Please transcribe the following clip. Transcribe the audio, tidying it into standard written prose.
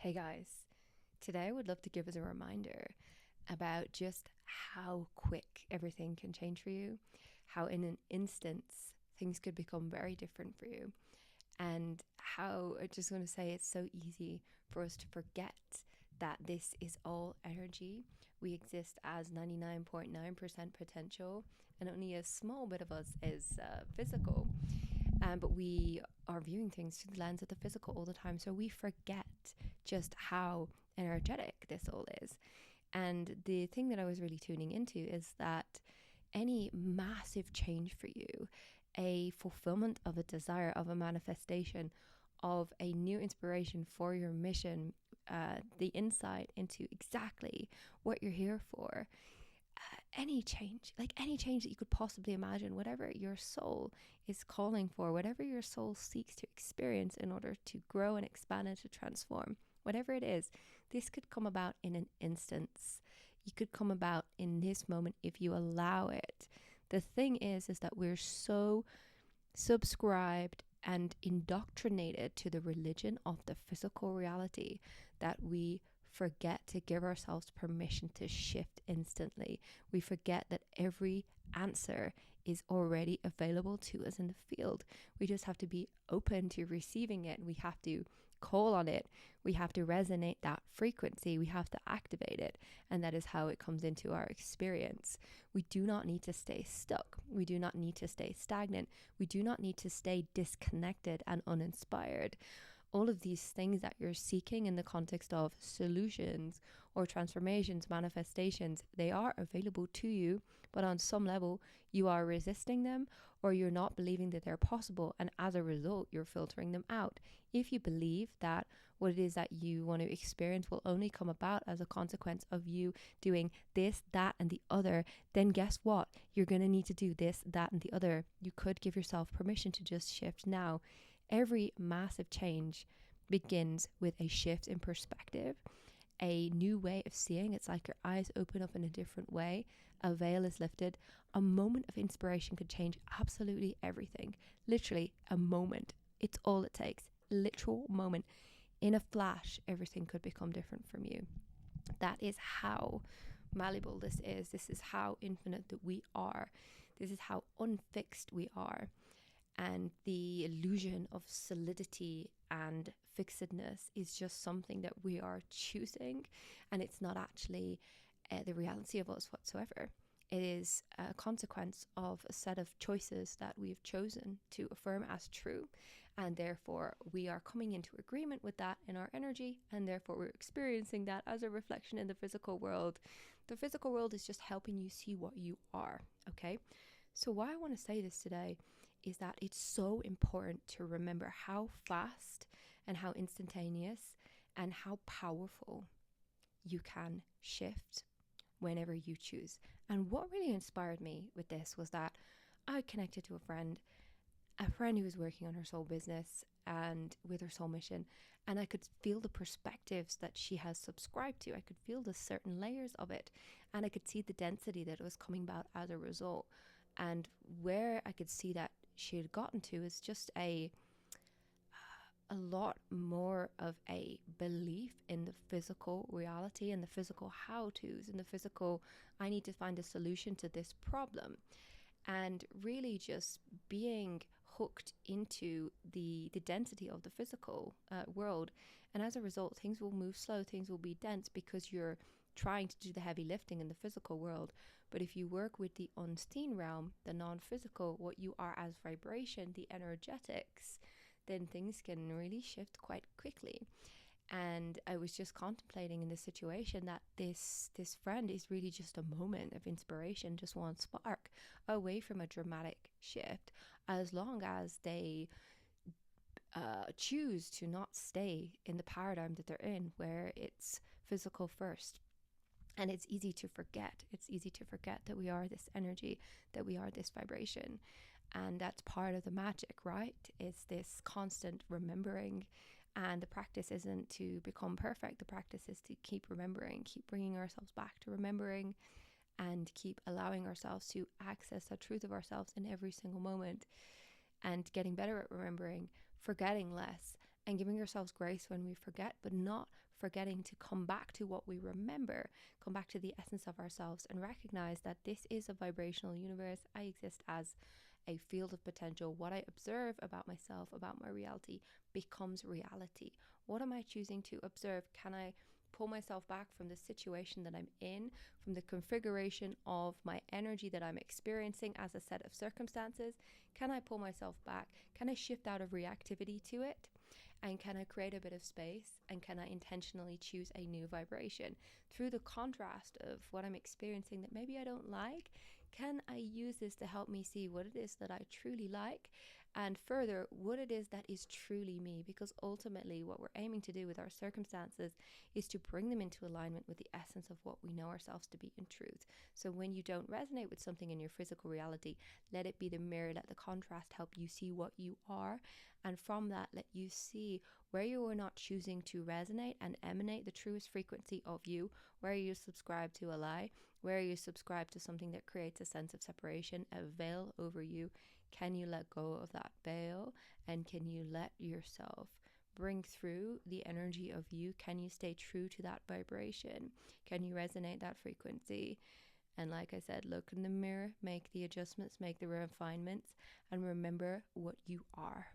Hey guys, today I would love to give us a reminder about just how quick everything can change for you, how in an instance things could become very different for you, and how I just want to say it's so easy for us to forget that this is all energy. We exist as 99.9% potential, and only a small bit of us is physical. But we are viewing things through the lens of the physical all the time, so we forget just how energetic this all is. And the thing that I was really tuning into is that any massive change for you, a fulfillment of a desire, of a manifestation, of a new inspiration for your mission, the insight into exactly what you're here for, any change, like any change that you could possibly imagine, whatever your soul is calling for, whatever your soul seeks to experience in order to grow and expand and to transform, whatever it is, this could come about in an instance. You could come about in this moment if you allow it. The thing is that we're so subscribed and indoctrinated to the religion of the physical reality that we forget to give ourselves permission to shift instantly. We forget that every answer is already available to us in the field. We just have to be open to receiving it. We have to call on it. We have to resonate that frequency. We have to activate it. And that is how it comes into our experience. We do not need to stay stuck. We do not need to stay stagnant. We do not need to stay disconnected and uninspired. All of these things that you're seeking in the context of solutions or transformations, manifestations, they are available to you, but on some level you are resisting them, or you're not believing that they're possible, and as a result you're filtering them out. If you believe that what it is that you want to experience will only come about as a consequence of you doing this, that, and the other, then guess what? You're going to need to do this, that, and the other. You could give yourself permission to just shift now. Every massive change begins with a shift in perspective, a new way of seeing. It's like your eyes open up in a different way. A veil is lifted. A moment of inspiration could change absolutely everything. Literally a moment. It's all it takes. Literal moment. In a flash, everything could become different from you. That is how malleable this is. This is how infinite that we are. This is how unfixed we are. And the illusion of solidity and fixedness is just something that we are choosing, and it's not actually the reality of us whatsoever. It is a consequence of a set of choices that we've chosen to affirm as true, and therefore we are coming into agreement with that in our energy, and therefore we're experiencing that as a reflection in the physical world. The physical world is just helping you see what you are, okay? So why I want to say this today is that it's so important to remember how fast and how instantaneous and how powerful you can shift whenever you choose. And what really inspired me with this was that I connected to a friend who was working on her soul business and with her soul mission, and I could feel the perspectives that she has subscribed to. I could feel the certain layers of it, and I could see the density that was coming about as a result. And where I could see that she had gotten to is just a lot more of a belief in the physical reality and the physical how-tos and the physical, I need to find a solution to this problem. And really just being hooked into the density of the physical world. And as a result, things will move slow, things will be dense because you're trying to do the heavy lifting in the physical world. But if you work with the unseen realm, the non-physical, what you are as vibration, the energetics, then things can really shift quite quickly. And I was just contemplating in this situation that this friend is really just a moment of inspiration, just one spark away from a dramatic shift, as long as they choose to not stay in the paradigm that they're in, where it's physical first. And it's easy to forget. It's easy to forget that we are this energy, that we are this vibration. And that's part of the magic, right? It's this constant remembering. And the practice isn't to become perfect. The practice is to keep remembering, keep bringing ourselves back to remembering, and keep allowing ourselves to access the truth of ourselves in every single moment, and getting better at remembering, forgetting less, and giving ourselves grace when we forget, but not forgetting to come back to what we remember, come back to the essence of ourselves, and recognize that this is a vibrational universe. I exist as a field of potential. What I observe about myself, about my reality, becomes reality. What am I choosing to observe? Can I pull myself back from the situation that I'm in, from the configuration of my energy that I'm experiencing as a set of circumstances? Can I pull myself back? Can I shift out of reactivity to it? And can I create a bit of space? And can I intentionally choose a new vibration? Through the contrast of what I'm experiencing that maybe I don't like, can I use this to help me see what it is that I truly like? And further, what it is that is truly me? Because ultimately, what we're aiming to do with our circumstances is to bring them into alignment with the essence of what we know ourselves to be in truth. So when you don't resonate with something in your physical reality, let it be the mirror, let the contrast help you see what you are. And from that, let you see where you are not choosing to resonate and emanate the truest frequency of you, where you subscribe to a lie, where you subscribe to something that creates a sense of separation, a veil over you. Can you let go of that veil? And can you let yourself bring through the energy of you? Can you stay true to that vibration? Can you resonate that frequency? And like I said, look in the mirror, make the adjustments, make the refinements, and remember what you are.